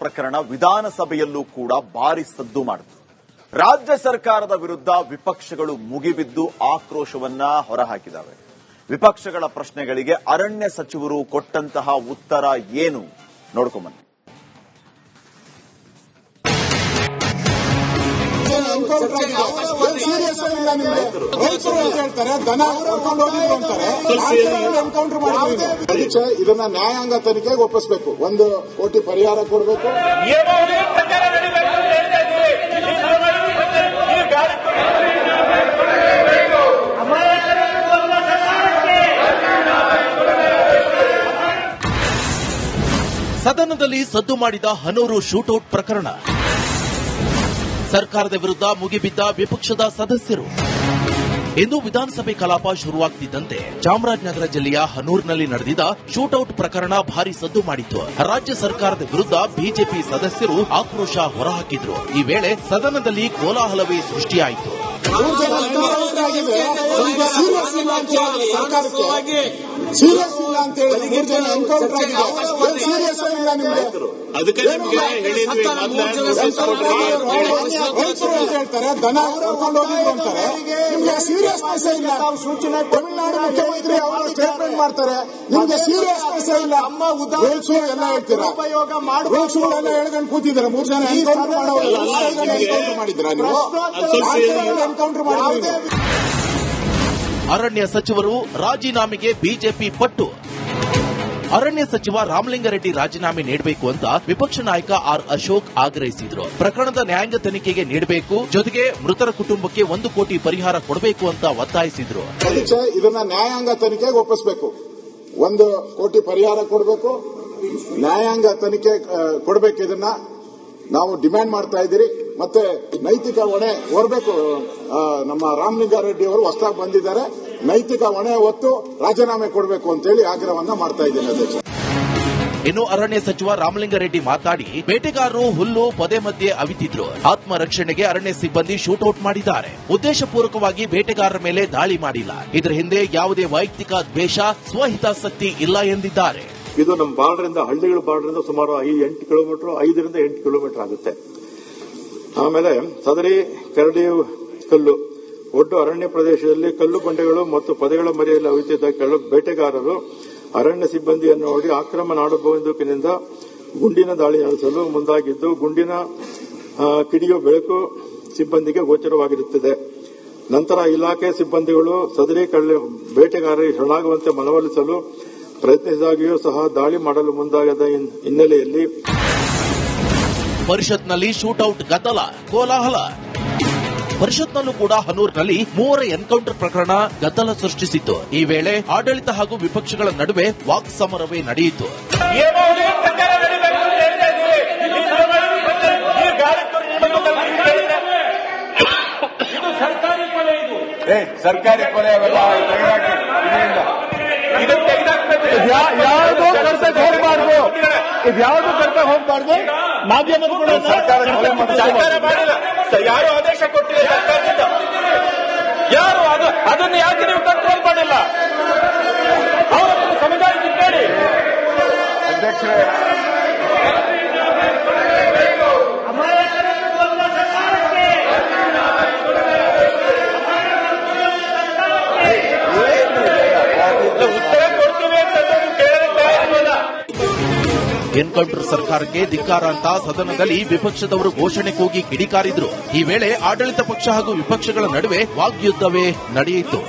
ಪ್ರಕರಣ ವಿಧಾನಸಭೆಯಲ್ಲೂ ಕೂಡ ಭಾರಿ ಸದ್ದು ಮಾಡಿತು. ರಾಜ್ಯ ಸರ್ಕಾರದ ವಿರುದ್ಧ ವಿಪಕ್ಷಗಳು ಮುಗಿಬಿದ್ದು ಆಕ್ರೋಶವನ್ನ ಹೊರಹಾಕಿದವೆ. ವಿಪಕ್ಷಗಳ ಪ್ರಶ್ನೆಗಳಿಗೆ ಅರಣ್ಯ ಸಚಿವರು ಕೊಟ್ಟಂತಹ ಉತ್ತರ ಏನು ನೋಡ್ಕೊಂಬನ್ನಿ. ಇದನ್ನ ನ್ಯಾಯಾಂಗ ತನಿಖೆಗೆ ಒಪ್ಪಿಸಬೇಕು. 1 ಕೋಟಿ ಪರಿಹಾರ ಕೊಡಬೇಕು. ಸದನದಲ್ಲಿ ಸದ್ದು ಮಾಡಿದ ಹನೂರು ಶೂಟೌಟ್ ಪ್ರಕರಣ. ಸರ್ಕಾರದ ವಿರುದ್ಧ ಮುಗಿಬಿದ್ದ ವಿಪಕ್ಷದ ಸದಸ್ಯರು. ಇಂದು ವಿಧಾನಸಭೆ ಕಲಾಪ ಶುರುವಾಗುತ್ತಿದ್ದಂತೆ ಚಾಮರಾಜನಗರ ಜಿಲ್ಲೆಯ ಹನೂರಿನಲ್ಲಿ ನಡೆದಿದ್ದ ಶೂಟೌಟ್ ಪ್ರಕರಣ ಭಾರಿ ಸದ್ದು ಮಾಡಿತ್ತು. ರಾಜ್ಯ ಸರ್ಕಾರದ ವಿರುದ್ಧ ಬಿಜೆಪಿ ಸದಸ್ಯರು ಆಕ್ರೋಶ ಹೊರಹಾಕಿದ್ರು. ಈ ವೇಳೆ ಸದನದಲ್ಲಿ ಕೋಲಾಹಲವೇ ಸೃಷ್ಟಿಯಾಯಿತು. ಸೂಚನೆ ತಮಿಳುನಾಡು ಮುಖ್ಯಮಂತ್ರಿ ಅವರು ಸ್ಟೇಟ್ಮೆಂಟ್ ಮಾಡ್ತಾರೆ. ನಿಮ್ಗೆ ಸೀರಿಯಸ್ನೆಸ್ ಇಲ್ಲ. ರೂಲ್ಸ್ ಎಲ್ಲ ಹೇಳ್ತೀರಾ, ರೂಲ್ಸ್ ಎಲ್ಲ ಹೇಳ್ಕೊಂಡು ಕೂತಿದ್ದಾರೆ. 3 ಜನ ಎನ್ಕೌಂಟರ್ ಮಾಡಿದ್ರ ನೀವು? ಎನ್ಕೌಂಟರ್ ಮಾಡಿದ್ರೆ ಅರಣ್ಯ ಸಚಿವರು ರಾಜೀನಾಮೆಗೆ ಬಿಜೆಪಿ ಪಟ್ಟು. ಅರಣ್ಯ ಸಚಿವ ರಾಮಲಿಂಗಾರೆಡ್ಡಿ ರಾಜೀನಾಮೆ ನೀಡಬೇಕು ಅಂತ ವಿಪಕ್ಷ ನಾಯಕ ಆರ್ ಅಶೋಕ್ ಆಗ್ರಹಿಸಿದ್ರು. ಪ್ರಕರಣದ ನ್ಯಾಯಾಂಗ ತನಿಖೆಗೆ ನೀಡಬೇಕು, ಜೊತೆಗೆ ಮೃತರ ಕುಟುಂಬಕ್ಕೆ 1 ಕೋಟಿ ಪರಿಹಾರ ಕೊಡಬೇಕು ಅಂತ ಒತ್ತಾಯಿಸಿದ್ರು. ಇದನ್ನ ನ್ಯಾಯಾಂಗ ತನಿಖೆಗೆ ಒಪ್ಪಿಸಬೇಕು. 1 ಕೋಟಿ ಪರಿಹಾರ ಕೊಡಬೇಕು, ನ್ಯಾಯಾಂಗ ತನಿಖೆ ಕೊಡಬೇಕು. ಇದನ್ನ ನಾವು ಡಿಮ್ಯಾಂಡ್ ಮಾಡ್ತಾ ಇದ್ದೀರಿ. ಮತ್ತೆ ನೈತಿಕ ಹೊಣೆ ಹೊರಬೇಕು. ನಮ್ಮ ರಾಮಲಿಂಗಾರೆಡ್ಡಿ ಅವರು ಹೊಸದಾಗಿ ಬಂದಿದ್ದಾರೆ. ನೈತಿಕ ಹೊಣೆ ಹೊತ್ತು ರಾಜೀನಾಮೆ ಕೊಡಬೇಕು ಅಂತೇಳಿ ಆಗ್ರಹವನ್ನ ಮಾಡ್ತಾ ಇದ್ದೀನಿ ಅಧ್ಯಕ್ಷ. ಇನ್ನು ಅರಣ್ಯ ಸಚಿವ ರಾಮಲಿಂಗಾರೆಡ್ಡಿ ಮಾತಾಡಿ, ಬೇಟೆಗಾರರು ಹುಲ್ಲು ಪೊದೆ ಮಧ್ಯೆ ಅವಿತಿದ್ರು. ಆತ್ಮರಕ್ಷಣೆಗೆ ಅರಣ್ಯ ಸಿಬ್ಬಂದಿ ಶೂಟೌಟ್ ಮಾಡಿದ್ದಾರೆ. ಉದ್ದೇಶಪೂರ್ವಕವಾಗಿ ಬೇಟೆಗಾರರ ಮೇಲೆ ದಾಳಿ ಮಾಡಿಲ್ಲ. ಇದರ ಹಿಂದೆ ಯಾವುದೇ ವೈಯಕ್ತಿಕ ದ್ವೇಷ, ಸ್ವಹಿತಾಸಕ್ತಿ ಇಲ್ಲ ಎಂದಿದ್ದಾರೆ. ಇದು ನಮ್ಮ ಬಾರ್ಡರಿಂದ, ಹಳ್ಳಿಗಳ ಬಾರ್ಡರಿಂದ ಸುಮಾರು 8 ಕಿಲೋಮೀಟರ್, 5ರಿಂದ 8 ಕಿಲೋಮೀಟರ್ ಆಗುತ್ತೆ. ಆಮೇಲೆ ಸದರಿ, ಕರಡಿ, ಕಲ್ಲು ಒಟ್ಟು ಅರಣ್ಯ ಪ್ರದೇಶದಲ್ಲಿ ಕಲ್ಲು ಬಂಡೆಗಳು ಮತ್ತು ಪೊದೆಗಳ ಮರೆಯಲ್ಲಿ ಅವಿತಿದ್ದ ಬೇಟೆಗಾರರು ಅರಣ್ಯ ಸಿಬ್ಬಂದಿಯನ್ನು ನೋಡಿ ಆಕ್ರಮಣ ಬಂದೂಕಿನಿಂದ ಗುಂಡಿನ ದಾಳಿ ನಡೆಸಲು ಮುಂದಾಗಿದ್ದು, ಗುಂಡಿನ ಕಿಡಿಯೋ ಬೆಳಕು ಸಿಬ್ಬಂದಿಗೆ ಗೋಚರವಾಗಿರುತ್ತದೆ. ನಂತರ ಇಲಾಖೆ ಸಿಬ್ಬಂದಿಗಳು ಸದರಿ ಬೇಟೆಗಾರರಿಗೆ ಶರಣಾಗುವಂತೆ ಮನವೊಲಿಸಲು ಪ್ರಯತ್ನಿಸಿದಾಗಿಯೂ ಸಹ ದಾಳಿ ಮಾಡಲು ಮುಂದಾಗದ ಹಿನ್ನೆಲೆಯಲ್ಲಿ ಪರಿಷತ್ನಲ್ಲಿ ಶೂಟೌಟ್ ಗದ್ದಲ, ಕೋಲಾಹಲ. ಪರಿಷತ್ನಲ್ಲೂ ಕೂಡ ಹನೂರಿನಲ್ಲಿ 3 ಎನ್ಕೌಂಟರ್ ಪ್ರಕರಣ ಗದ್ದಲ ಸೃಷ್ಟಿಸಿತ್ತು. ಈ ವೇಳೆ ಆಡಳಿತ ಹಾಗೂ ವಿಪಕ್ಷಗಳ ನಡುವೆ ವಾಕ್ಸಮರವೇ ನಡೆಯಿತು. ಸರ್ಕಾರಿ ಕೊಲೆ ಯಾವುದು ಕರ್ತಕ್ಕೆ ಹೋಗಬಾರ್ದು, ಇದ್ಯಾವುದು ಕರ್ತಕ್ಕೆ ಹೋಗಬಾರ್ದು. ಮಾಧ್ಯಮಗಳು ಸರ್ಕಾರ ಮಾಡಿಲ್ಲ. ಯಾರು ಆದೇಶ ಕೊಟ್ಟಿಲ್ಲ ಸರ್ಕಾರದಿಂದ? ಯಾರು ಅದನ್ನು ಯಾಕೆ ನೀವು ಕಂಟ್ರೋಲ್ ಮಾಡಿಲ್ಲ? ಅವರನ್ನು ಸಮುದಾಯಕ್ಕೆ ನೋಡಿ ಅಧ್ಯಕ್ಷರೇ. ಉತ್ತರ ಕೊಡ್ತೀವಿ ಅಂತ ಕೇಳಿಲ್ಲ. ಎನ್ಕೌಂಟರ್ ಸರ್ಕಾರಕ್ಕೆ ಧಿಕ್ಕಾರ ಅಂತ ಸದನದಲ್ಲಿ ವಿಪಕ್ಷದವರು ಘೋಷಣೆ ಕೂಗಿ ಕಿಡಿಕಾರಿದ್ರು. ಈ ವೇಳೆ ಆಡಳಿತ ಪಕ್ಷ ಹಾಗೂ ವಿಪಕ್ಷಗಳ ನಡುವೆ ವಾಗ್ಯುದ್ಧವೇ ನಡೆಯಿತು.